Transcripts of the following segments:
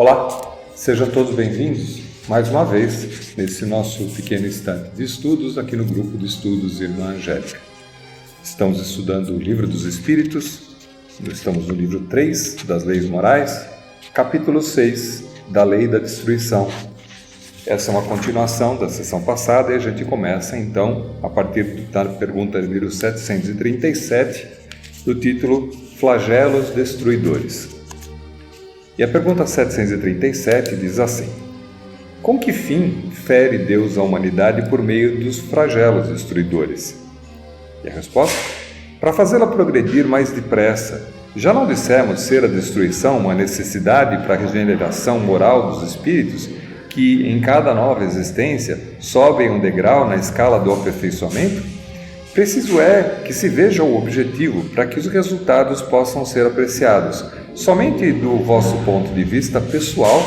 Olá, sejam todos bem-vindos mais uma vez nesse nosso pequeno instante de estudos aqui no grupo de estudos Irmã Angélica. Estamos estudando o Livro dos Espíritos, estamos no livro 3 das Leis Morais, capítulo 6 da Lei da Destruição. Essa é uma continuação da sessão passada e a gente começa então a partir da pergunta número 737 do título Flagelos Destruidores. E a pergunta 737 diz assim: com que fim fere Deus a humanidade por meio dos flagelos destruidores? E a resposta? Para fazê-la progredir mais depressa. Já não dissemos ser a destruição uma necessidade para a regeneração moral dos espíritos, que em cada nova existência sobem um degrau na escala do aperfeiçoamento? Preciso é que se veja o objetivo para que os resultados possam ser apreciados. Somente do vosso ponto de vista pessoal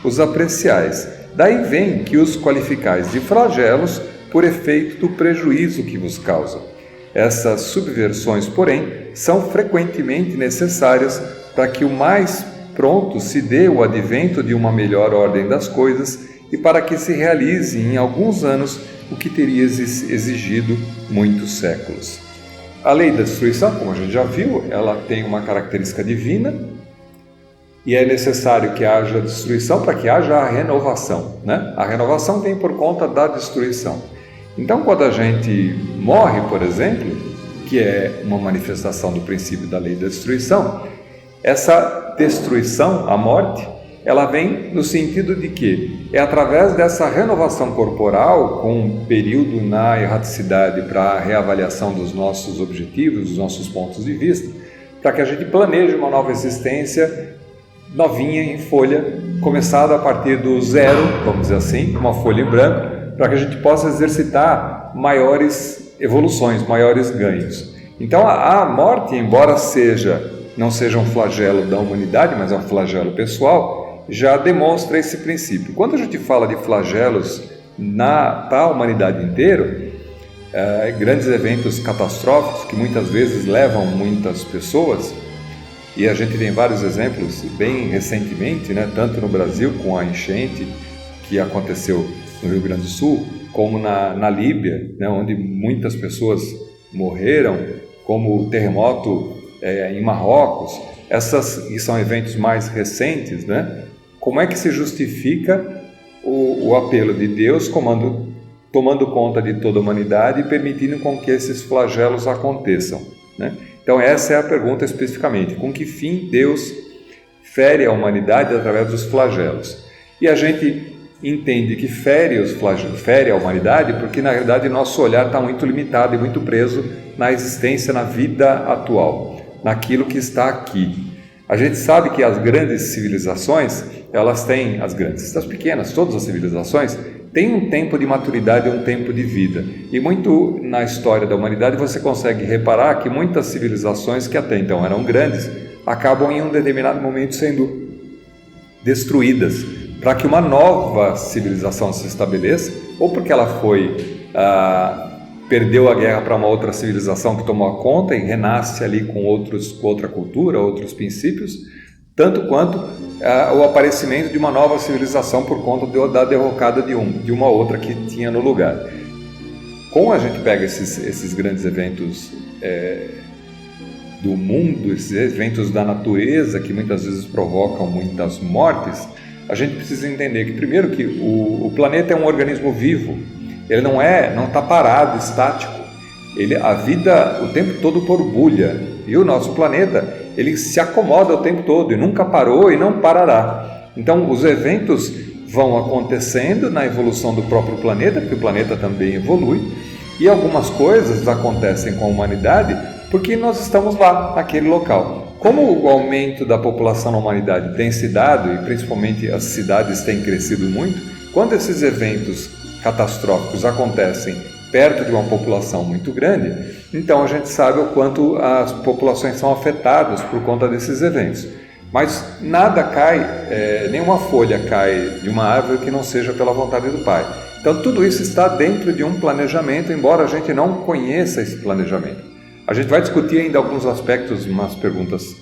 os apreciais. Daí vem que os qualificais de flagelos por efeito do prejuízo que vos causam. Essas subversões, porém, são frequentemente necessárias para que o mais pronto se dê o advento de uma melhor ordem das coisas e para que se realize em alguns anos o que teria exigido muitos séculos. A lei da destruição, como a gente já viu, ela tem uma característica divina e é necessário que haja destruição para que haja a renovação, né? A renovação vem por conta da destruição. Então, quando a gente morre, por exemplo, que é uma manifestação do princípio da lei da destruição, essa destruição, a morte, ela vem no sentido de que é através dessa renovação corporal, com um período na erraticidade para a reavaliação dos nossos objetivos, dos nossos pontos de vista, para que a gente planeje uma nova existência novinha em folha, começada a partir do zero, vamos dizer assim, uma folha em branco, para que a gente possa exercitar maiores evoluções, maiores ganhos. Então a morte, embora não seja um flagelo da humanidade, mas é um flagelo pessoal, já demonstra esse princípio. Quando a gente fala de flagelos para a humanidade inteira, grandes eventos catastróficos que muitas vezes levam muitas pessoas, e a gente tem vários exemplos bem recentemente, né, tanto no Brasil com a enchente que aconteceu no Rio Grande do Sul, como na Líbia, né, onde muitas pessoas morreram, como o terremoto em Marrocos. E são eventos mais recentes, né? Como é que se justifica o apelo de Deus tomando conta de toda a humanidade e permitindo com que esses flagelos aconteçam, né? Então essa é a pergunta especificamente: com que fim Deus fere a humanidade através dos flagelos? E a gente entende que fere a humanidade porque na realidade nosso olhar está muito limitado e muito preso na existência, na vida atual, naquilo que está aqui. A gente sabe que as grandes civilizações, elas têm, as pequenas, todas as civilizações, têm um tempo de maturidade e um tempo de vida. E muito na história da humanidade você consegue reparar que muitas civilizações que até então eram grandes, acabam em um determinado momento sendo destruídas, para que uma nova civilização se estabeleça, ou porque ela perdeu a guerra para uma outra civilização que tomou a conta e renasce ali com outra cultura, outros princípios, tanto quanto o aparecimento de uma nova civilização por conta da derrocada de uma outra que tinha no lugar. Como a gente pega esses grandes eventos do mundo, esses eventos da natureza que muitas vezes provocam muitas mortes, a gente precisa entender que, primeiro, que o planeta é um organismo vivo. Ele não está parado, estático. A vida o tempo todo borbulha. E o nosso planeta, ele se acomoda o tempo todo e nunca parou e não parará. Então, os eventos vão acontecendo na evolução do próprio planeta, porque o planeta também evolui, e algumas coisas acontecem com a humanidade porque nós estamos lá, naquele local. Como o aumento da população na humanidade tem se dado, e principalmente as cidades têm crescido muito, quando esses eventos catastróficos acontecem perto de uma população muito grande, então a gente sabe o quanto as populações são afetadas por conta desses eventos. Mas nada cai, nenhuma folha cai de uma árvore que não seja pela vontade do Pai. Então tudo isso está dentro de um planejamento, embora a gente não conheça esse planejamento. A gente vai discutir ainda alguns aspectos, umas perguntas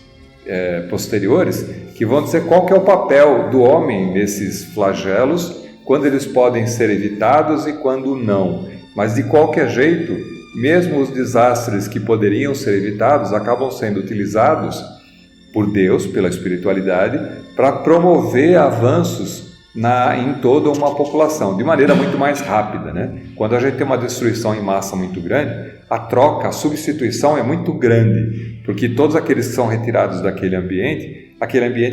posteriores, que vão dizer qual que é o papel do homem nesses flagelos, quando eles podem ser evitados e quando não. Mas de qualquer jeito, mesmo os desastres que poderiam ser evitados acabam sendo utilizados por Deus, pela espiritualidade, para promover avanços em toda uma população, de maneira muito mais rápida, né? Quando a gente tem uma destruição em massa muito grande, a troca, a substituição é muito grande, porque todos aqueles que são retirados daquele ambiente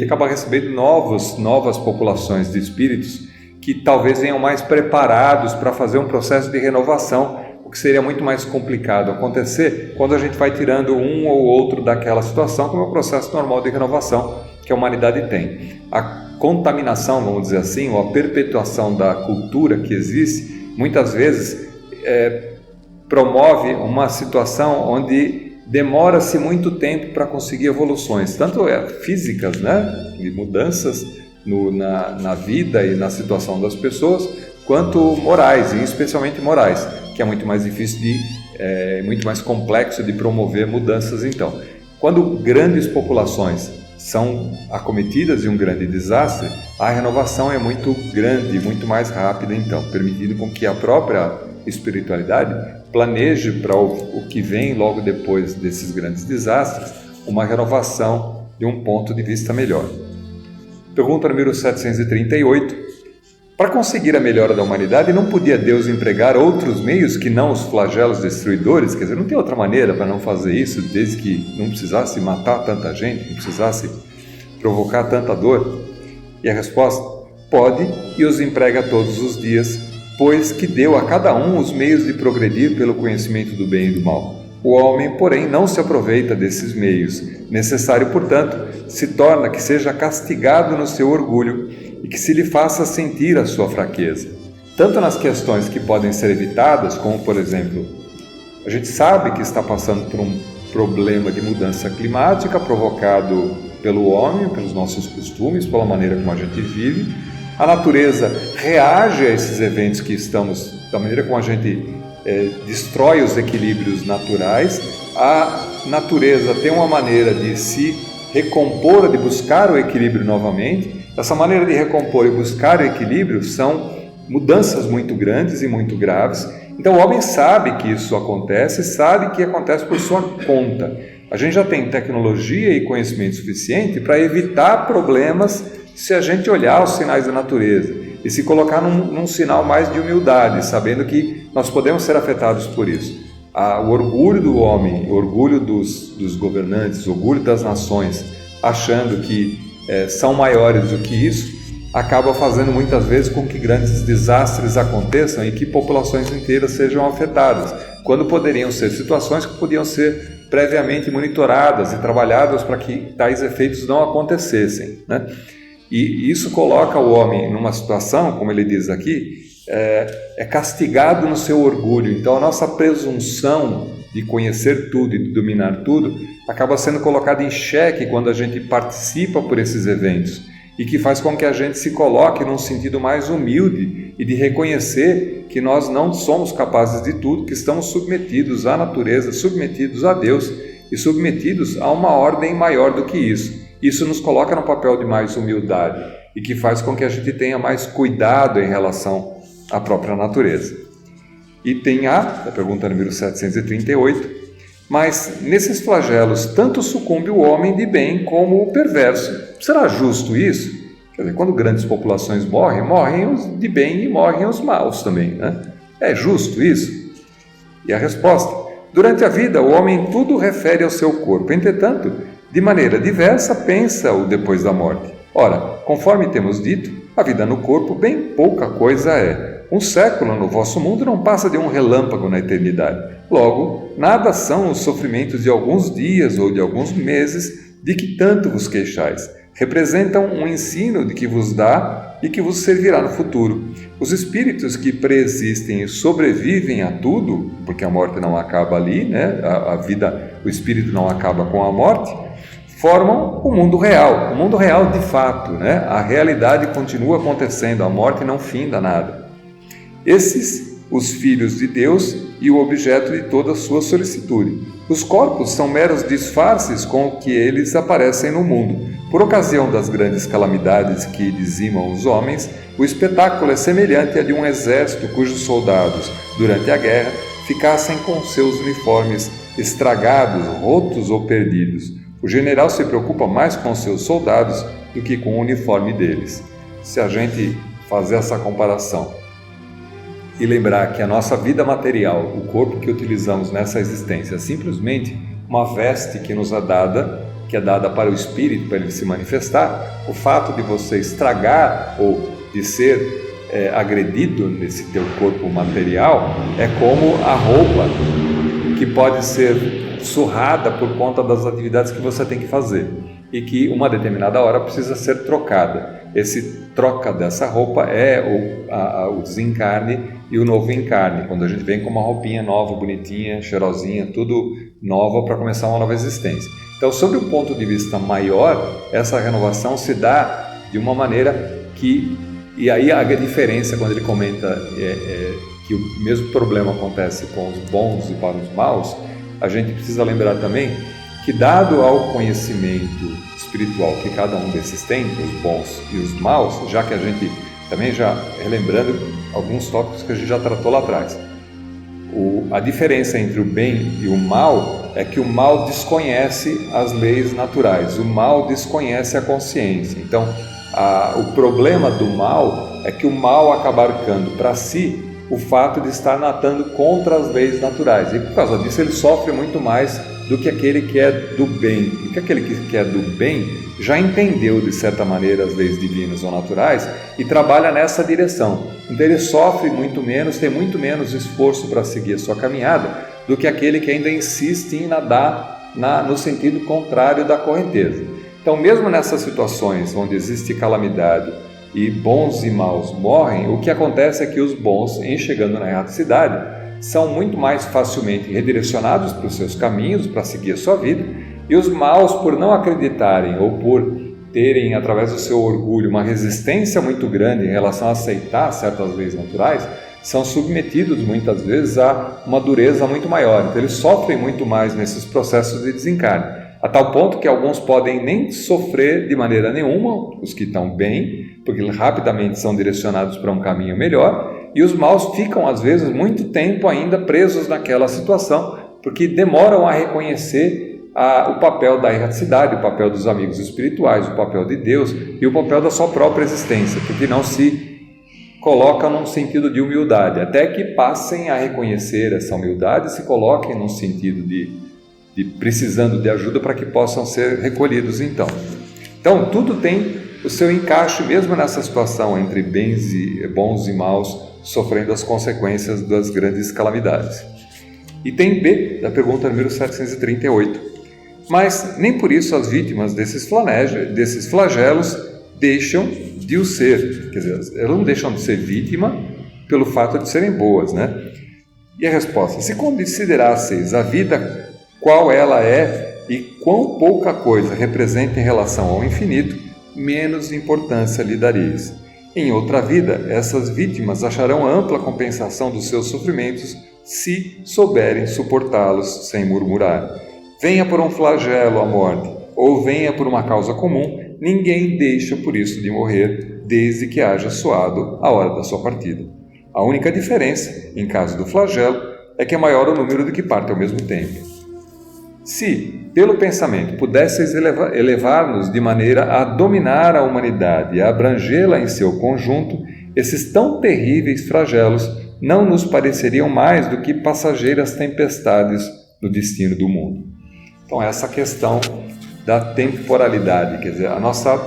acaba recebendo novas populações de espíritos que talvez venham mais preparados para fazer um processo de renovação, o que seria muito mais complicado acontecer quando a gente vai tirando um ou outro daquela situação, como é o processo normal de renovação que a humanidade tem. A contaminação, vamos dizer assim, ou a perpetuação da cultura que existe, muitas vezes promove uma situação onde demora-se muito tempo para conseguir evoluções, tanto físicas, né, de mudanças na vida e na situação das pessoas, quanto morais, e especialmente morais, que é muito mais difícil muito mais complexo de promover mudanças. Então, quando grandes populações são acometidas de um grande desastre, a renovação é muito grande, muito mais rápida, então, permitindo com que a própria espiritualidade planeje para o que vem logo depois desses grandes desastres, uma renovação de um ponto de vista melhor. Pergunta número 738. Para conseguir a melhora da humanidade, não podia Deus empregar outros meios que não os flagelos destruidores? Quer dizer, não tem outra maneira para não fazer isso, desde que não precisasse matar tanta gente, não precisasse provocar tanta dor? E a resposta: pode, e os emprega todos os dias, pois que deu a cada um os meios de progredir pelo conhecimento do bem e do mal. O homem, porém, não se aproveita desses meios. Necessário, portanto, se torna que seja castigado no seu orgulho e que se lhe faça sentir a sua fraqueza. Tanto nas questões que podem ser evitadas, como, por exemplo, a gente sabe que está passando por um problema de mudança climática provocado pelo homem, pelos nossos costumes, pela maneira como a gente vive. A natureza reage a esses eventos da maneira como a gente destrói os equilíbrios naturais. A natureza tem uma maneira de se recompor, de buscar o equilíbrio novamente. Essa maneira de recompor e buscar o equilíbrio são mudanças muito grandes e muito graves. Então o homem sabe que isso acontece, sabe que acontece por sua conta. A gente já tem tecnologia e conhecimento suficiente para evitar problemas se a gente olhar os sinais da natureza e se colocar num sinal mais de humildade, sabendo que nós podemos ser afetados por isso. O orgulho do homem, o orgulho dos governantes, o orgulho das nações, achando que são maiores do que isso, acaba fazendo muitas vezes com que grandes desastres aconteçam e que populações inteiras sejam afetadas, quando poderiam ser situações que podiam ser previamente monitoradas e trabalhadas para que tais efeitos não acontecessem, né? E isso coloca o homem numa situação, como ele diz aqui, castigado no seu orgulho. Então a nossa presunção de conhecer tudo e de dominar tudo acaba sendo colocada em xeque quando a gente participa por esses eventos, e que faz com que a gente se coloque num sentido mais humilde e de reconhecer que nós não somos capazes de tudo, que estamos submetidos à natureza, submetidos a Deus e submetidos a uma ordem maior do que isso. Isso nos coloca no papel de mais humildade e que faz com que a gente tenha mais cuidado em relação à própria natureza. E tem a pergunta número 738, mas nesses flagelos tanto sucumbe o homem de bem como o perverso. Será justo isso? Quer dizer, quando grandes populações morrem os de bem e morrem os maus também, né? É justo isso? E a resposta: durante a vida o homem tudo refere ao seu corpo, entretanto, de maneira diversa pensa o depois da morte. Ora, conforme temos dito, a vida no corpo bem pouca coisa é. Um século no vosso mundo não passa de um relâmpago na eternidade. Logo, nada são os sofrimentos de alguns dias ou de alguns meses de que tanto vos queixais. Representam um ensino de que vos dá e que vos servirá no futuro. Os espíritos que preexistem e sobrevivem a tudo, porque a morte não acaba ali, né? A vida, o espírito não acaba com a morte, formam o mundo real de fato, né? A realidade continua acontecendo, a morte não finda nada. Esses, os filhos de Deus, e o objeto de toda a sua solicitude. Os corpos são meros disfarces com que eles aparecem no mundo. Por ocasião das grandes calamidades que dizimam os homens, o espetáculo é semelhante a de um exército cujos soldados, durante a guerra, ficassem com seus uniformes estragados, rotos ou perdidos. O general se preocupa mais com seus soldados do que com o uniforme deles. Se a gente fazer essa comparação e lembrar que a nossa vida material, o corpo que utilizamos nessa existência, é simplesmente uma veste que nos é dada, que é dada para o espírito, para ele se manifestar, o fato de você estragar ou de ser agredido nesse teu corpo material é como a roupa que pode ser surrada por conta das atividades que você tem que fazer e que uma determinada hora precisa ser trocada. Esse troca dessa roupa é o desencarne e o novo encarne, quando a gente vem com uma roupinha nova, bonitinha, cheirosinha, tudo nova para começar uma nova existência. Então, sob um ponto de vista maior, essa renovação se dá de uma maneira que... E aí a diferença, quando ele comenta que o mesmo problema acontece com os bons e para os maus, a gente precisa lembrar também que, dado ao conhecimento espiritual que cada um desses tem, os bons e os maus, já que a gente também já relembrando alguns tópicos que a gente já tratou lá atrás, a diferença entre o bem e o mal é que o mal desconhece as leis naturais, o mal desconhece a consciência. Então, o problema do mal é que o mal acaba arcando para si o fato de estar natando contra as leis naturais, e por causa disso ele sofre muito mais do que aquele que é do bem, porque aquele que é do bem já entendeu de certa maneira as leis divinas ou naturais e trabalha nessa direção. Então ele sofre muito menos, tem muito menos esforço para seguir a sua caminhada do que aquele que ainda insiste em nadar no sentido contrário da correnteza. Então, mesmo nessas situações onde existe calamidade e bons e maus morrem, o que acontece é que os bons, em chegando na erraticidade, são muito mais facilmente redirecionados para os seus caminhos, para seguir a sua vida, e os maus, por não acreditarem ou por terem, através do seu orgulho, uma resistência muito grande em relação a aceitar certas leis naturais, são submetidos muitas vezes a uma dureza muito maior. Então eles sofrem muito mais nesses processos de desencarne, a tal ponto que alguns podem nem sofrer de maneira nenhuma, os que estão bem, porque rapidamente são direcionados para um caminho melhor, e os maus ficam às vezes muito tempo ainda presos naquela situação, porque demoram a reconhecer o papel da erraticidade, o papel dos amigos espirituais, o papel de Deus e o papel da sua própria existência, porque não se coloca num sentido de humildade, até que passem a reconhecer essa humildade e se coloquem num sentido de precisando de ajuda para que possam ser recolhidos então. Então, tudo tem o seu encaixe mesmo nessa situação entre bons e maus sofrendo as consequências das grandes calamidades. E tem B, da pergunta número 738. Mas nem por isso as vítimas desses flagelos deixam de o ser. Quer dizer, elas não deixam de ser vítima pelo fato de serem boas, né? E a resposta: se considerasseis a vida qual ela é e quão pouca coisa representa em relação ao infinito, menos importância lhe dareis. Em outra vida, essas vítimas acharão ampla compensação dos seus sofrimentos se souberem suportá-los sem murmurar. Venha por um flagelo a morte, ou venha por uma causa comum, ninguém deixa por isso de morrer, desde que haja soado a hora da sua partida. A única diferença, em caso do flagelo, é que é maior o número do que parte ao mesmo tempo. Se, pelo pensamento, pudesseis elevar-nos de maneira a dominar a humanidade e a abrangê-la em seu conjunto, esses tão terríveis flagelos não nos pareceriam mais do que passageiras tempestades no destino do mundo. Então, essa questão da temporalidade, quer dizer, a nossa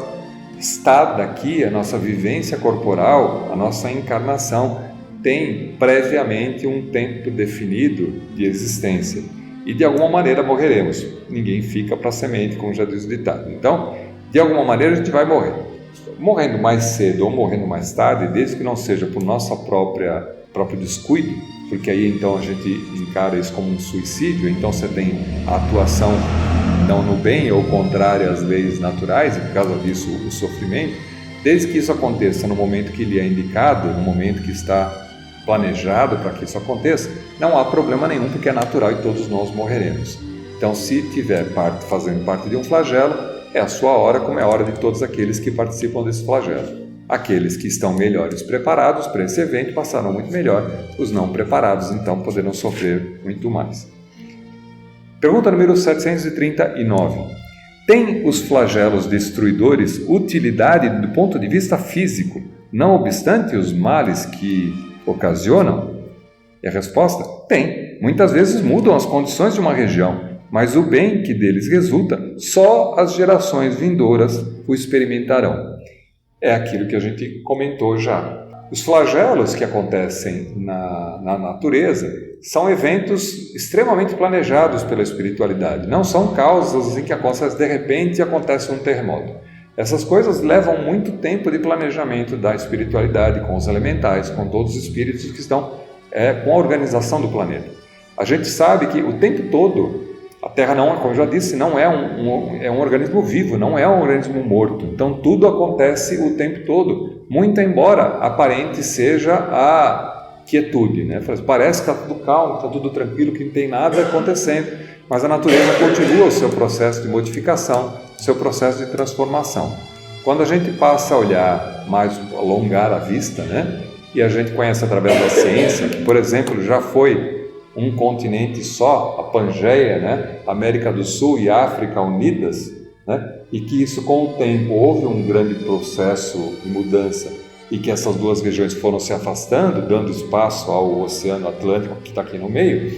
estada aqui, a nossa vivência corporal, a nossa encarnação tem previamente um tempo definido de existência. E de alguma maneira morreremos. Ninguém fica para semente, como já diz o ditado. Então, de alguma maneira a gente vai morrer. Morrendo mais cedo ou morrendo mais tarde, desde que não seja por nosso próprio descuido, porque aí então a gente encara isso como um suicídio, então você tem a atuação não no bem ou contrária às leis naturais, e por causa disso o sofrimento, desde que isso aconteça no momento que lhe é indicado, no momento que está planejado para que isso aconteça, não há problema nenhum, porque é natural e todos nós morreremos. Então, se tiver fazendo parte de um flagelo, é a sua hora, como é a hora de todos aqueles que participam desse flagelo. Aqueles que estão melhores preparados para esse evento passarão muito melhor, os não preparados, então, poderão sofrer muito mais. Pergunta número 739. Tem os flagelos destruidores utilidade do ponto de vista físico, não obstante os males que ocasionam? E a resposta? Tem. Muitas vezes mudam as condições de uma região, mas o bem que deles resulta, só as gerações vindouras o experimentarão. É aquilo que a gente comentou já. Os flagelos que acontecem na natureza são eventos extremamente planejados pela espiritualidade. Não são causas em que acontece de repente e acontece um terremoto. Essas coisas levam muito tempo de planejamento da espiritualidade com os elementais, com todos os espíritos que estão com a organização do planeta. A gente sabe que o tempo todo a Terra, não, como eu já disse, não é um organismo vivo, não é um organismo morto. Então tudo acontece o tempo todo, muito embora aparente seja a quietude, né? Parece que está tudo calmo, está tudo tranquilo, que não tem nada acontecendo, mas a natureza continua o seu processo de modificação, o seu processo de transformação. Quando a gente passa a olhar mais, alongar a vista, né? E a gente conhece através da ciência, que, por exemplo, já foi um continente só, a Pangeia, né? América do Sul e África unidas, né? E que isso com o tempo houve um grande processo de mudança e que essas duas regiões foram se afastando, dando espaço ao Oceano Atlântico que está aqui no meio.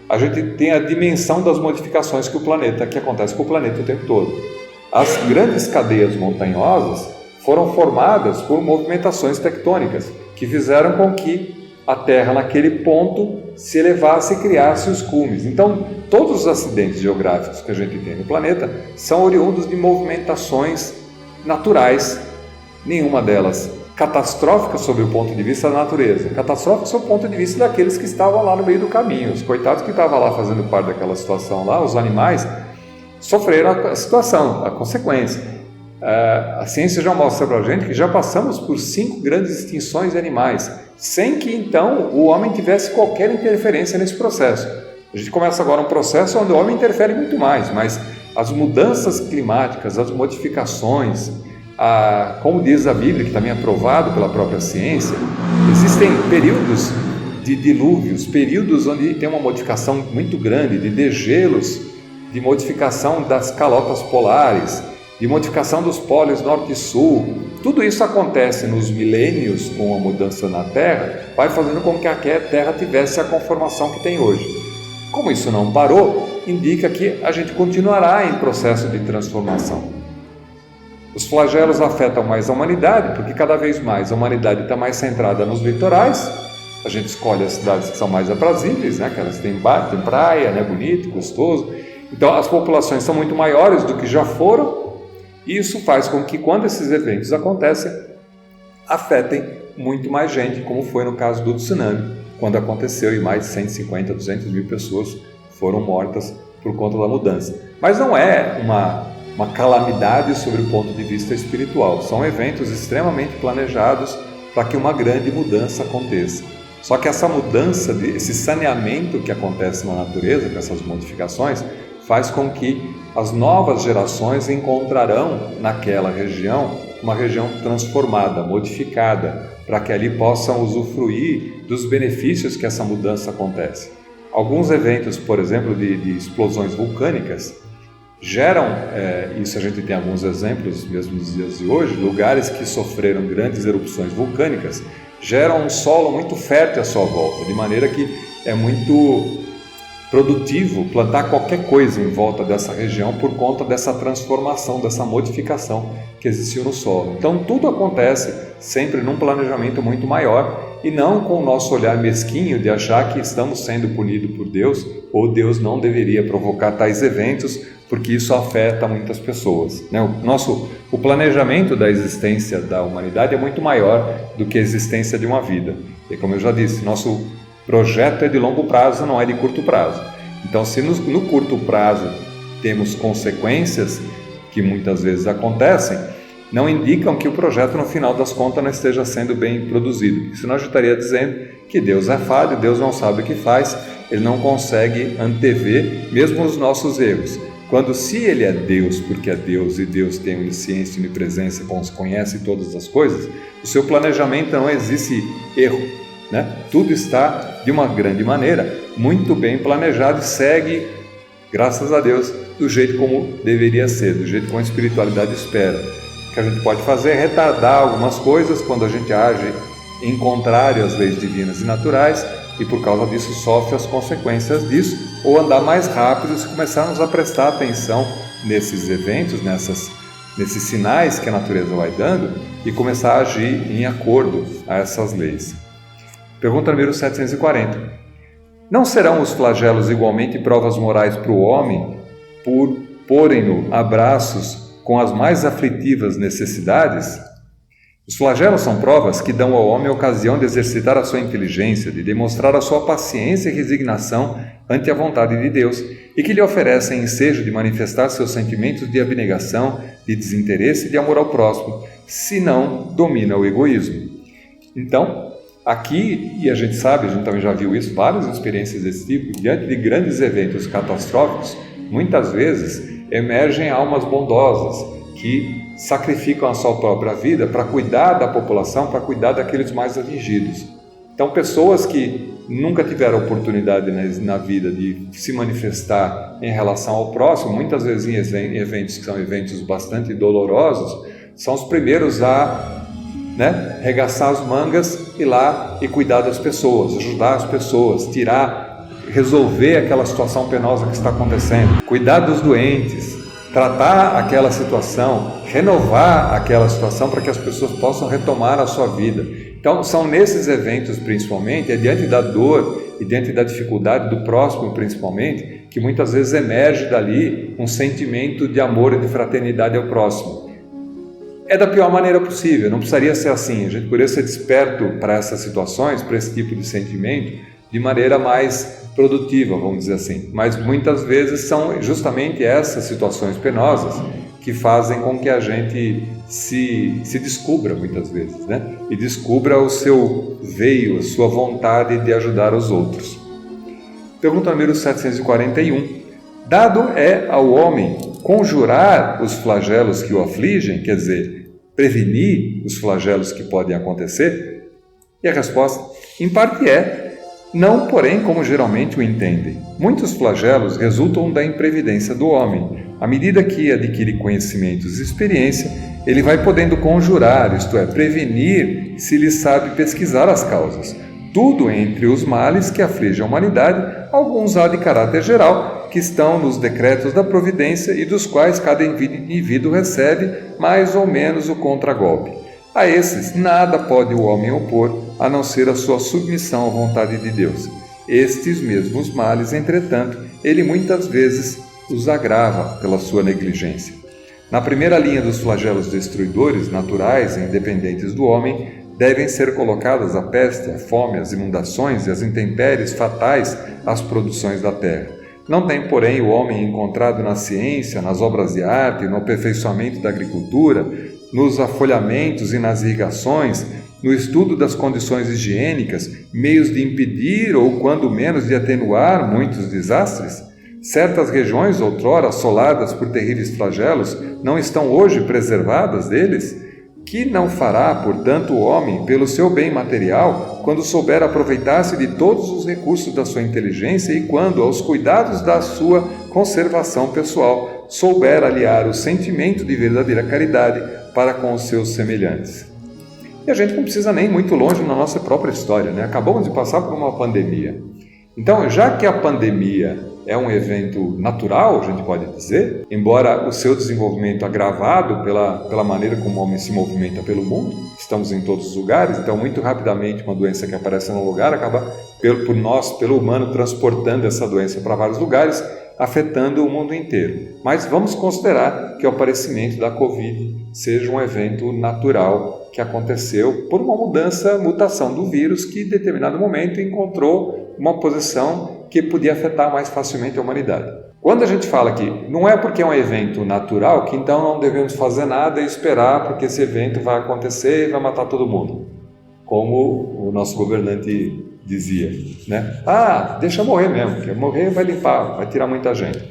A gente tem a dimensão das modificações que acontece com o planeta o tempo todo. As grandes cadeias montanhosas foram formadas por movimentações tectônicas que fizeram com que a Terra naquele ponto se elevasse e criasse os cumes. Então, todos os acidentes geográficos que a gente tem no planeta são oriundos de movimentações naturais, nenhuma delas catastrófica sob o ponto de vista da natureza, catastrófica sob o ponto de vista daqueles que estavam lá no meio do caminho. Os coitados que estavam lá fazendo parte daquela situação lá, os animais, sofreram a situação, a consequência. A ciência já mostra para a gente que já passamos por 5 grandes extinções de animais, sem que então o homem tivesse qualquer interferência nesse processo. A gente começa agora um processo onde o homem interfere muito mais, mas as mudanças climáticas, as modificações, como diz a Bíblia, que também é aprovado pela própria ciência, existem períodos de dilúvios, períodos onde tem uma modificação muito grande, de degelos, de modificação das calotas polares, de modificação dos polos norte e sul. Tudo isso acontece nos milênios com a mudança na Terra, vai fazendo com que a Terra tivesse a conformação que tem hoje. Como isso não parou, indica que a gente continuará em processo de transformação. Os flagelos afetam mais a humanidade, porque cada vez mais a humanidade está mais centrada nos litorais. A gente escolhe as cidades que são mais aprazíveis, né? Aquelas que tem praia, né? Bonito, gostoso. Então as populações são muito maiores do que já foram. E isso faz com que, quando esses eventos acontecem, afetem muito mais gente, como foi no caso do tsunami, quando aconteceu e mais de 150, 200 mil pessoas foram mortas por conta da mudança. Mas não é uma calamidade sob o ponto de vista espiritual. São eventos extremamente planejados para que uma grande mudança aconteça. Só que essa mudança, esse saneamento que acontece na natureza, com essas modificações, faz com que as novas gerações encontrarão naquela região uma região transformada, modificada, para que ali possam usufruir dos benefícios que essa mudança acontece. Alguns eventos, por exemplo, de explosões vulcânicas, geram, isso a gente tem alguns exemplos mesmo nos dias de hoje, lugares que sofreram grandes erupções vulcânicas, geram um solo muito fértil à sua volta, de maneira que é muito produtivo plantar qualquer coisa em volta dessa região por conta dessa transformação, dessa modificação que existiu no solo. Então tudo acontece sempre num planejamento muito maior e não com o nosso olhar mesquinho de achar que estamos sendo punidos por Deus ou Deus não deveria provocar tais eventos porque isso afeta muitas pessoas, né? O planejamento da existência da humanidade é muito maior do que a existência de uma vida. E como eu já disse, nosso projeto é de longo prazo, não é de curto prazo. Então, se no curto prazo temos consequências que muitas vezes acontecem, não indicam que o projeto, no final das contas, não esteja sendo bem produzido. Porque senão a gente estaria dizendo que Deus é falho, Deus não sabe o que faz, Ele não consegue antever mesmo os nossos erros. Quando, se Ele é Deus, porque é Deus e Deus tem onisciência e onipresença, conhece todas as coisas, o seu planejamento não existe erro, né? Tudo está, de uma grande maneira, muito bem planejado e segue, graças a Deus, do jeito como deveria ser, do jeito como a espiritualidade espera. O que a gente pode fazer é retardar algumas coisas quando a gente age em contrário às leis divinas e naturais, e por causa disso sofre as consequências disso, ou andar mais rápido se começarmos a prestar atenção nesses eventos, nesses sinais que a natureza vai dando e começar a agir em acordo a essas leis. Pergunta número 740. Não serão os flagelos igualmente provas morais para o homem por porem-no a braços com as mais aflitivas necessidades? Os flagelos são provas que dão ao homem a ocasião de exercitar a sua inteligência, de demonstrar a sua paciência e resignação ante a vontade de Deus e que lhe oferecem ensejo de manifestar seus sentimentos de abnegação, de desinteresse e de amor ao próximo, se não domina o egoísmo. Então, aqui, e a gente sabe, a gente também já viu isso, várias experiências desse tipo, diante de grandes eventos catastróficos, muitas vezes emergem almas bondosas que sacrificam a sua própria vida para cuidar da população, para cuidar daqueles mais atingidos. Então, pessoas que nunca tiveram oportunidade na vida de se manifestar em relação ao próximo, muitas vezes em eventos que são eventos bastante dolorosos, são os primeiros a regaçar as mangas, ir lá e cuidar das pessoas, ajudar as pessoas, resolver aquela situação penosa que está acontecendo, cuidar dos doentes, tratar aquela situação, renovar aquela situação para que as pessoas possam retomar a sua vida. Então, são nesses eventos, principalmente, diante da dor e diante da dificuldade do próximo, principalmente, que muitas vezes emerge dali um sentimento de amor e de fraternidade ao próximo. É da pior maneira possível, não precisaria ser assim. A gente poderia ser desperto para essas situações, para esse tipo de sentimento, de maneira mais produtiva, vamos dizer assim. Mas muitas vezes são justamente essas situações penosas que fazem com que a gente se descubra muitas vezes, e descubra o seu veio, a sua vontade de ajudar os outros. Pergunta número 741. Dado é ao homem conjurar os flagelos que o afligem, quer dizer, prevenir os flagelos que podem acontecer? E a resposta, em parte não, porém, como geralmente o entendem. Muitos flagelos resultam da imprevidência do homem. À medida que adquire conhecimentos e experiência, ele vai podendo conjurar, isto é, prevenir, se lhe sabe pesquisar as causas. Tudo entre os males que afligem a humanidade, alguns há de caráter geral, que estão nos decretos da providência e dos quais cada indivíduo recebe mais ou menos o contragolpe. A esses nada pode o homem opor, a não ser a sua submissão à vontade de Deus. Estes mesmos males, entretanto, ele muitas vezes os agrava pela sua negligência. Na primeira linha dos flagelos destruidores, naturais e independentes do homem, devem ser colocadas a peste, a fome, as inundações e as intempéries fatais às produções da terra. Não tem, porém, o homem encontrado na ciência, nas obras de arte, no aperfeiçoamento da agricultura, nos afolhamentos e nas irrigações, no estudo das condições higiênicas, meios de impedir ou, quando menos, de atenuar muitos desastres? Certas regiões, outrora assoladas por terríveis flagelos, não estão hoje preservadas deles? Que não fará, portanto, o homem, pelo seu bem material, quando souber aproveitar-se de todos os recursos da sua inteligência e quando, aos cuidados da sua conservação pessoal, souber aliar o sentimento de verdadeira caridade para com os seus semelhantes? E a gente não precisa nem ir muito longe na nossa própria história, Acabamos de passar por uma pandemia. Então, já que a pandemia é um evento natural, a gente pode dizer, embora o seu desenvolvimento agravado pela maneira como o homem se movimenta pelo mundo, estamos em todos os lugares, então muito rapidamente uma doença que aparece num lugar acaba, pelo humano, transportando essa doença para vários lugares, afetando o mundo inteiro. Mas vamos considerar que o aparecimento da Covid seja um evento natural que aconteceu por uma mutação do vírus que em determinado momento encontrou uma posição que podia afetar mais facilmente a humanidade. Quando a gente fala que não é porque é um evento natural que então não devemos fazer nada e esperar porque esse evento vai acontecer e vai matar todo mundo, como o nosso governante dizia, né? Deixa morrer mesmo, porque morrer vai limpar, vai tirar muita gente.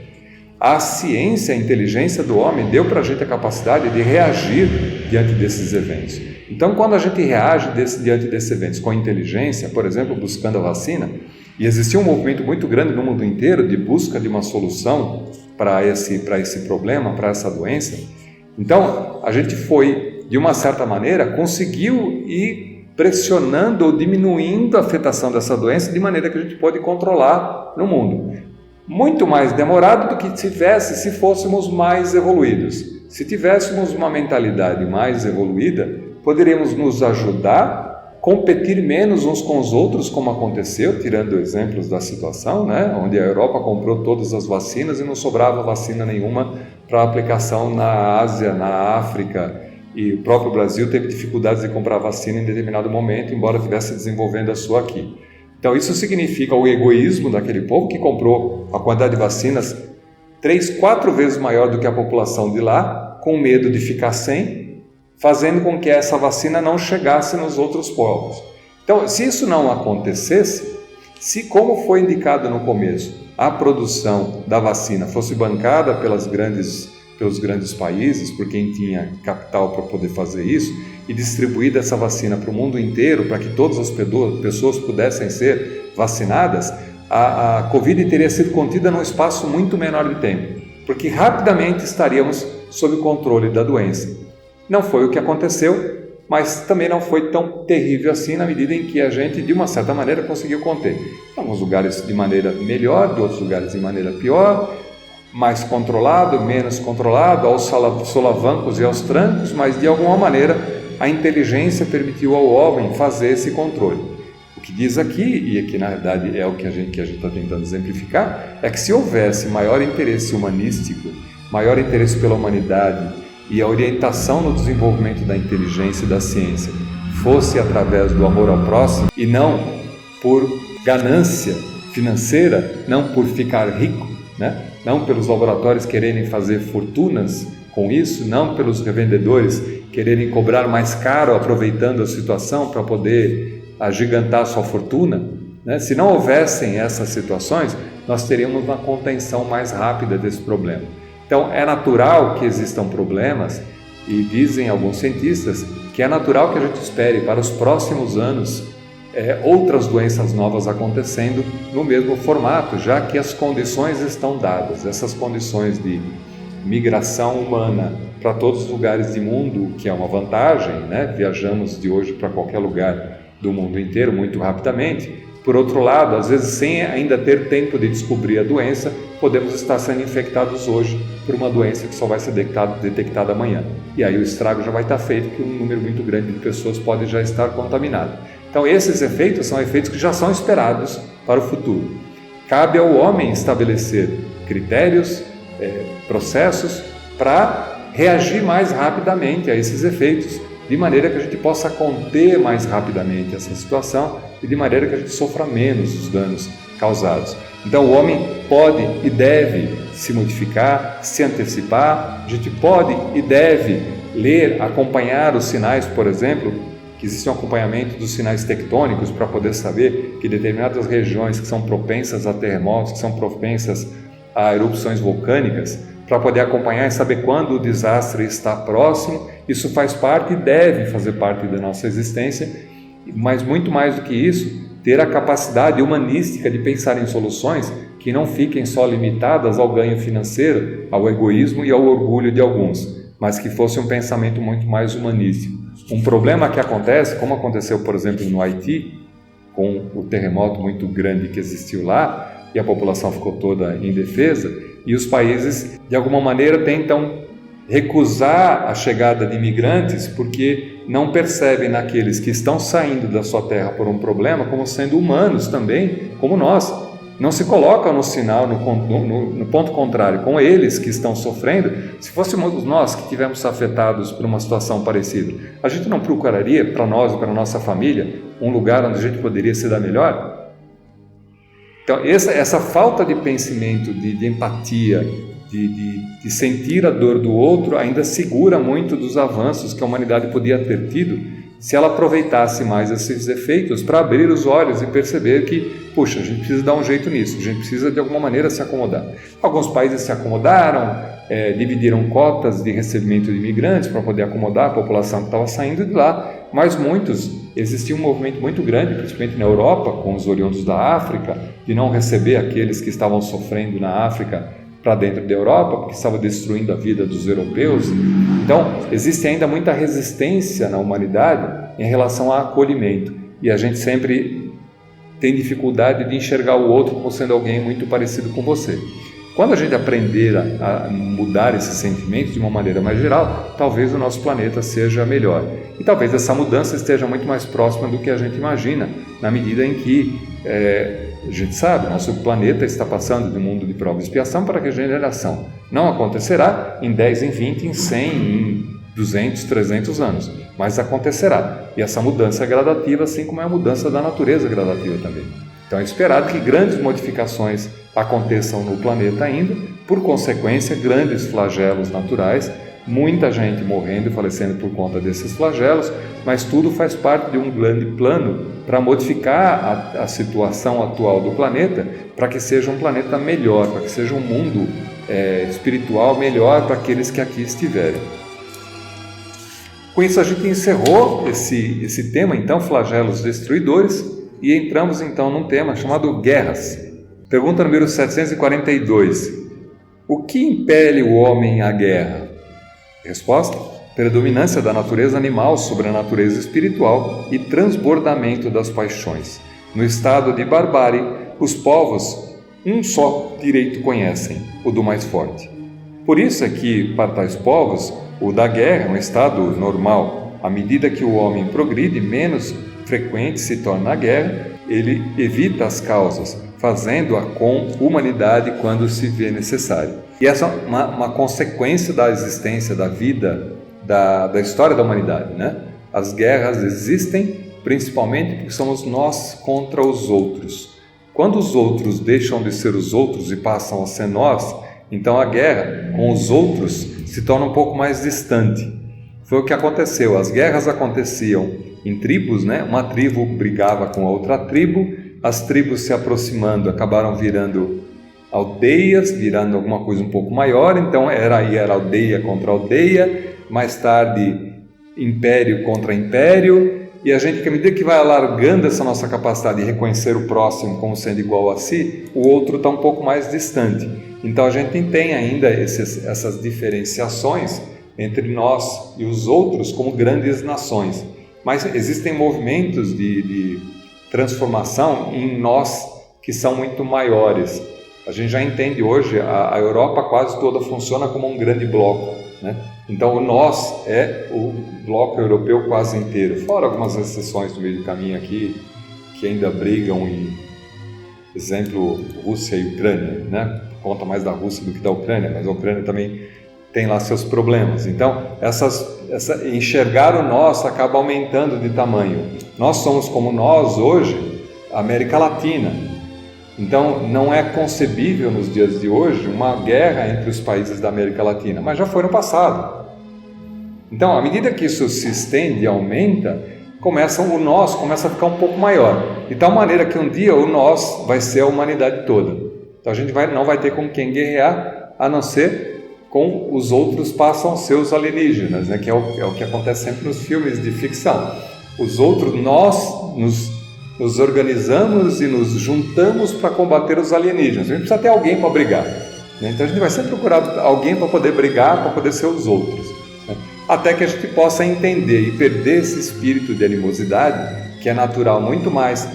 A ciência, a inteligência do homem deu para a gente a capacidade de reagir diante desses eventos. Então, quando a gente reage diante desses eventos com inteligência, por exemplo, buscando a vacina, e existia um movimento muito grande no mundo inteiro de busca de uma solução para esse problema, para essa doença. Então, a gente foi, de uma certa maneira, conseguiu ir pressionando ou diminuindo a afetação dessa doença de maneira que a gente pode controlar no mundo. Muito mais demorado do que se fôssemos mais evoluídos. Se tivéssemos uma mentalidade mais evoluída, poderíamos nos ajudar, competir menos uns com os outros, como aconteceu, tirando exemplos da situação, né? Onde a Europa comprou todas as vacinas e não sobrava vacina nenhuma para aplicação na Ásia, na África, e o próprio Brasil teve dificuldades de comprar vacina em determinado momento, embora estivesse desenvolvendo a sua aqui. Então isso significa o egoísmo daquele povo que comprou a quantidade de vacinas 3, 4 vezes maior do que a população de lá, com medo de ficar sem, fazendo com que essa vacina não chegasse nos outros povos. Então, se isso não acontecesse, se, como foi indicado no começo, a produção da vacina fosse bancada pelos grandes países, por quem tinha capital para poder fazer isso, e distribuída essa vacina para o mundo inteiro, para que todas as pessoas pudessem ser vacinadas, a Covid teria sido contida num espaço muito menor de tempo, porque rapidamente estaríamos sob o controle da doença. Não foi o que aconteceu, mas também não foi tão terrível assim na medida em que a gente, de uma certa maneira, conseguiu conter. Em alguns lugares de maneira melhor, de outros lugares de maneira pior, mais controlado, menos controlado, aos solavancos e aos trancos, mas de alguma maneira a inteligência permitiu ao homem fazer esse controle. O que diz aqui, e aqui na verdade é o que a gente está tentando exemplificar, é que se houvesse maior interesse humanístico, maior interesse pela humanidade, e a orientação no desenvolvimento da inteligência e da ciência fosse através do amor ao próximo e não por ganância financeira, não por ficar rico, né? Não pelos laboratórios quererem fazer fortunas com isso, não pelos revendedores quererem cobrar mais caro aproveitando a situação para poder agigantar sua fortuna, né? Se não houvessem essas situações, nós teríamos uma contenção mais rápida desse problema. Então, é natural que existam problemas e dizem alguns cientistas que é natural que a gente espere para os próximos anos outras doenças novas acontecendo no mesmo formato, já que as condições estão dadas. Essas condições de migração humana para todos os lugares do mundo, que é uma vantagem, né? Viajamos de hoje para qualquer lugar do mundo inteiro muito rapidamente. Por outro lado, às vezes sem ainda ter tempo de descobrir a doença, podemos estar sendo infectados hoje por uma doença que só vai ser detectada amanhã. E aí o estrago já vai estar feito, porque um número muito grande de pessoas pode já estar contaminado. Então esses efeitos são efeitos que já são esperados para o futuro. Cabe ao homem estabelecer critérios, processos para reagir mais rapidamente a esses efeitos, de maneira que a gente possa conter mais rapidamente essa situação e de maneira que a gente sofra menos os danos causados. Então o homem pode e deve se modificar, se antecipar, a gente pode e deve ler, acompanhar os sinais, por exemplo, que existe um acompanhamento dos sinais tectônicos para poder saber que determinadas regiões que são propensas a terremotos, que são propensas a erupções vulcânicas, para poder acompanhar e saber quando o desastre está próximo. Isso faz parte e deve fazer parte da nossa existência, mas muito mais do que isso, ter a capacidade humanística de pensar em soluções que não fiquem só limitadas ao ganho financeiro, ao egoísmo e ao orgulho de alguns, mas que fosse um pensamento muito mais humanístico. Um problema que acontece, como aconteceu, por exemplo, no Haiti, com o terremoto muito grande que existiu lá, e a população ficou toda indefesa, e os países, de alguma maneira, tentam recusar a chegada de imigrantes porque não percebem naqueles que estão saindo da sua terra por um problema como sendo humanos também, como nós. Não se colocam no sinal, no ponto contrário, com eles que estão sofrendo. Se fôssemos nós que tivemos afetados por uma situação parecida, a gente não procuraria para nós e para a nossa família um lugar onde a gente poderia se dar melhor? Então, essa falta de pensamento, de empatia, de sentir a dor do outro, ainda segura muito dos avanços que a humanidade podia ter tido se ela aproveitasse mais esses efeitos para abrir os olhos e perceber que, puxa, a gente precisa dar um jeito nisso, a gente precisa de alguma maneira se acomodar. Alguns países se acomodaram, dividiram cotas de recebimento de imigrantes para poder acomodar a população que estava saindo de lá, mas existia um movimento muito grande, principalmente na Europa, com os oriundos da África, de não receber aqueles que estavam sofrendo na África para dentro da Europa, porque estava destruindo a vida dos europeus. Então, existe ainda muita resistência na humanidade em relação ao acolhimento, e a gente sempre tem dificuldade de enxergar o outro como sendo alguém muito parecido com você. Quando a gente aprender a mudar esses sentimentos de uma maneira mais geral, talvez o nosso planeta seja melhor. E talvez essa mudança esteja muito mais próxima do que a gente imagina, na medida em que a gente sabe, nosso planeta está passando de um mundo de prova e expiação para regeneração. Não acontecerá em 10, em 20, em 100, em 200, 300 anos, mas acontecerá. E essa mudança é gradativa, assim como é a mudança da natureza gradativa também. Então é esperado que grandes modificações aconteçam no planeta ainda, por consequência, grandes flagelos naturais, muita gente morrendo e falecendo por conta desses flagelos, mas tudo faz parte de um grande plano para modificar a situação atual do planeta, para que seja um planeta melhor, para que seja um mundo espiritual melhor para aqueles que aqui estiverem. Com isso a gente encerrou esse tema, então, flagelos destruidores, e entramos então num tema chamado guerras. Pergunta número 742. O que impele o homem à guerra? Resposta: predominância da natureza animal sobre a natureza espiritual e transbordamento das paixões. No estado de barbárie, os povos um só direito conhecem, o do mais forte. Por isso é que, para tais povos, o da guerra é um estado normal. À medida que o homem progride, menos frequente se torna a guerra, ele evita as causas, fazendo-a com humanidade quando se vê necessário. E essa é uma consequência da existência, da vida, da história da humanidade, né? As guerras existem principalmente porque somos nós contra os outros. Quando os outros deixam de ser os outros e passam a ser nós, então a guerra com os outros se torna um pouco mais distante. Foi o que aconteceu. As guerras aconteciam em tribos, né? Uma tribo brigava com a outra tribo, as tribos se aproximando acabaram virando aldeias, virando alguma coisa um pouco maior, então era aldeia contra aldeia, mais tarde império contra império, e a gente, à medida que vai alargando essa nossa capacidade de reconhecer o próximo como sendo igual a si, o outro está um pouco mais distante. Então a gente tem ainda essas diferenciações entre nós e os outros como grandes nações. Mas existem movimentos de transformação em nós que são muito maiores. A gente já entende hoje, a Europa quase toda funciona como um grande bloco, né? Então o nós é o bloco europeu quase inteiro, fora algumas exceções no meio do caminho aqui, que ainda brigam em, exemplo, Rússia e Ucrânia, né? Conta mais da Rússia do que da Ucrânia, mas a Ucrânia também tem lá seus problemas. Então, enxergar o nós acaba aumentando de tamanho. Nós somos como nós hoje, a América Latina. Então, não é concebível nos dias de hoje uma guerra entre os países da América Latina, mas já foi no passado. Então, à medida que isso se estende e aumenta, o nós começa a ficar um pouco maior. De tal maneira que um dia o nós vai ser a humanidade toda. Então, a gente não vai ter com quem guerrear, a não ser com os outros passam a ser os alienígenas, né? Que é o que acontece sempre nos filmes de ficção. Os outros, nós nos organizamos e nos juntamos para combater os alienígenas. A gente precisa ter alguém para brigar, né? Então a gente vai sempre procurar alguém para poder brigar, para poder ser os outros, né? Até que a gente possa entender e perder esse espírito de animosidade, que é natural muito mais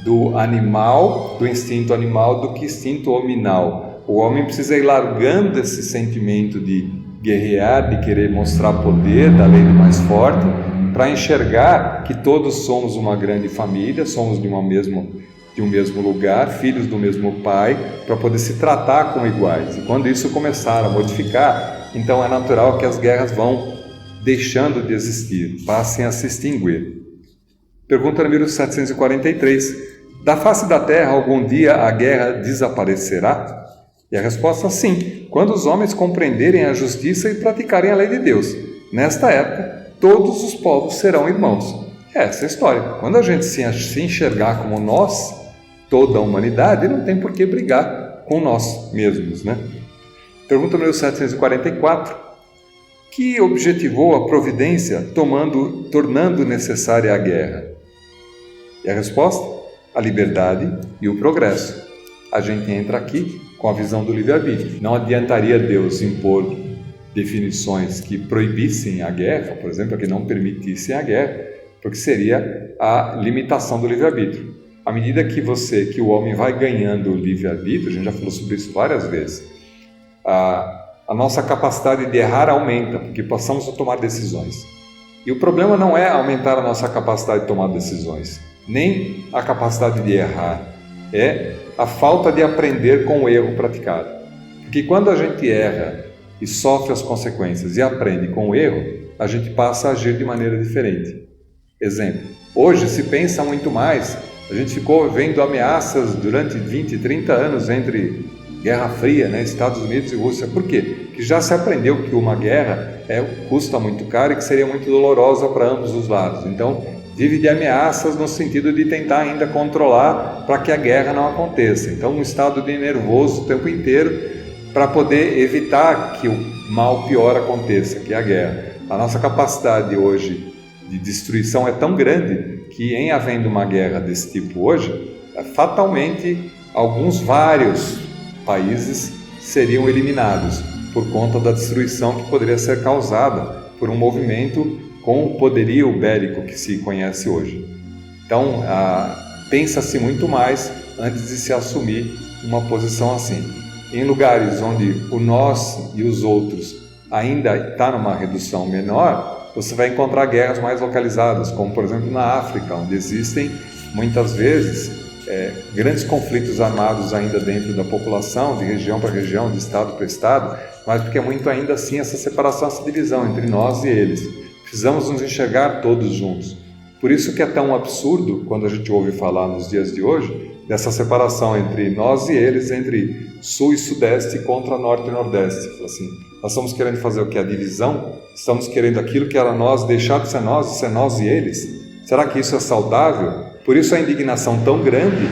do animal, do instinto animal, do que instinto hominal. O homem precisa ir largando esse sentimento de guerrear, de querer mostrar poder da lei do mais forte, para enxergar que todos somos uma grande família, somos de um mesmo lugar, filhos do mesmo pai, para poder se tratar como iguais. E quando isso começar a modificar, então é natural que as guerras vão deixando de existir, passem a se extinguir. Pergunta número 743. Da face da terra, algum dia a guerra desaparecerá? E a resposta é sim, quando os homens compreenderem a justiça e praticarem a lei de Deus. Nesta época, todos os povos serão irmãos. Essa é a história. Quando a gente se enxergar como nós, toda a humanidade, não tem por que brigar com nós mesmos, né? Pergunta número 744. Que objetivou a providência tornando necessária a guerra? E a resposta? A liberdade e o progresso. A gente entra aqui com a visão do livre-arbítrio. Não adiantaria Deus impor definições que proibissem a guerra, por exemplo, que não permitissem a guerra, porque seria a limitação do livre-arbítrio. À medida que o homem vai ganhando o livre-arbítrio, a gente já falou sobre isso várias vezes, a nossa capacidade de errar aumenta, porque passamos a tomar decisões. E o problema não é aumentar a nossa capacidade de tomar decisões, nem a capacidade de errar, é a falta de aprender com o erro praticado. Porque quando a gente erra e sofre as consequências e aprende com o erro, a gente passa a agir de maneira diferente. Exemplo, hoje se pensa muito mais, a gente ficou vendo ameaças durante 20, 30 anos entre Guerra Fria, né, Estados Unidos e Rússia. Por quê? Porque já se aprendeu que uma guerra custa muito caro e que seria muito dolorosa para ambos os lados. Então, vive de ameaças no sentido de tentar ainda controlar para que a guerra não aconteça. Então, um estado de nervoso o tempo inteiro para poder evitar que o mal pior aconteça, que é a guerra. A nossa capacidade hoje de destruição é tão grande que, em havendo uma guerra desse tipo hoje, fatalmente vários países seriam eliminados por conta da destruição que poderia ser causada por um movimento com o poderio bélico que se conhece hoje. Então, pensa-se muito mais antes de se assumir uma posição assim. Em lugares onde o nós e os outros ainda está numa redução menor, você vai encontrar guerras mais localizadas, como por exemplo na África, onde existem muitas vezes grandes conflitos armados ainda dentro da população, de região para região, de estado para estado, mas porque é muito ainda assim essa separação, essa divisão entre nós e eles. Precisamos nos enxergar todos juntos. Por isso que é tão absurdo quando a gente ouve falar nos dias de hoje dessa separação entre nós e eles, entre sul e sudeste contra norte e nordeste. Assim, nós estamos querendo fazer o que? A divisão? Estamos querendo aquilo que era nós deixar de ser nós e eles? Será que isso é saudável? Por isso a indignação tão grande,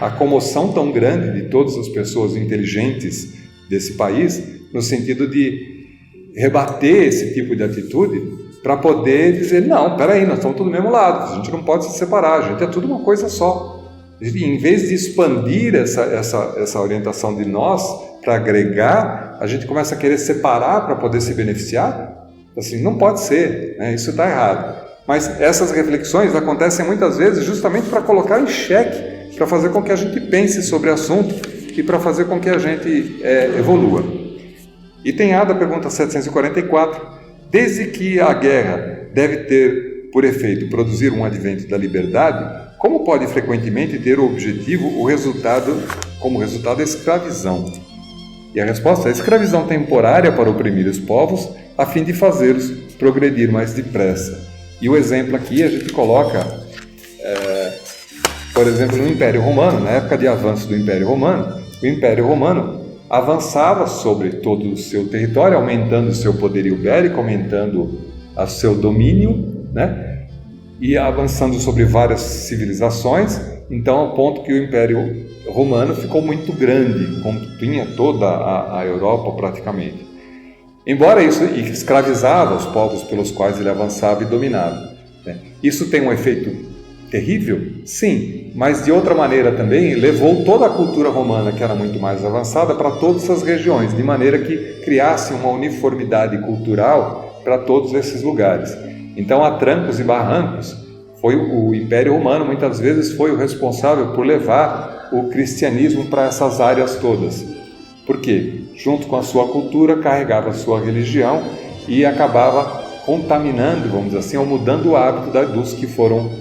a comoção tão grande de todas as pessoas inteligentes desse país, no sentido de rebater esse tipo de atitude, para poder dizer, não, peraí, nós estamos todos do mesmo lado, a gente não pode se separar, a gente é tudo uma coisa só. Em vez de expandir essa orientação de nós para agregar, a gente começa a querer separar para poder se beneficiar. Assim, não pode ser, né? Isso está errado. Mas essas reflexões acontecem muitas vezes justamente para colocar em xeque, para fazer com que a gente pense sobre o assunto e para fazer com que a gente evolua. E tem a pergunta 744, desde que a guerra deve ter por efeito produzir um advento da liberdade, como pode frequentemente ter como resultado a escravidão? E a resposta é a escravidão temporária para oprimir os povos, a fim de fazê-los progredir mais depressa. E o exemplo aqui a gente coloca, por exemplo, no Império Romano, na época de avanço do Império Romano, o Império Romano avançava sobre todo o seu território, aumentando o seu poderio bélico, aumentando o seu domínio, né? E avançando sobre várias civilizações, então ao ponto que o Império Romano ficou muito grande, continha toda a Europa praticamente. Embora isso escravizava os povos pelos quais ele avançava e dominava, né? Isso tem um efeito terrível? Sim, mas de outra maneira também levou toda a cultura romana, que era muito mais avançada, para todas essas regiões, de maneira que criasse uma uniformidade cultural para todos esses lugares. Então, a trancos e barrancos, o Império Romano muitas vezes foi o responsável por levar o cristianismo para essas áreas todas. Por quê? Junto com a sua cultura, carregava a sua religião e acabava contaminando, vamos dizer assim, ou mudando o hábito dos que foram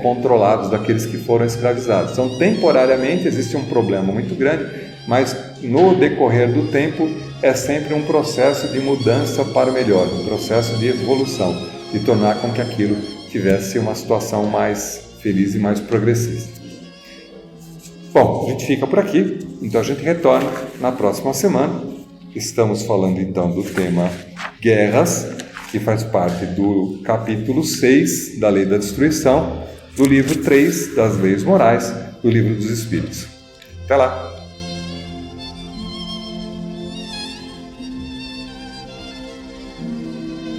controlados, daqueles que foram escravizados. Então, temporariamente, existe um problema muito grande, mas no decorrer do tempo é sempre um processo de mudança para o melhor, um processo de evolução, de tornar com que aquilo tivesse uma situação mais feliz e mais progressista. Bom, a gente fica por aqui, então a gente retorna na próxima semana. Estamos falando então do tema guerras, que faz parte do capítulo 6 da Lei da Destruição, do livro 3 das Leis Morais, do Livro dos Espíritos. Até lá!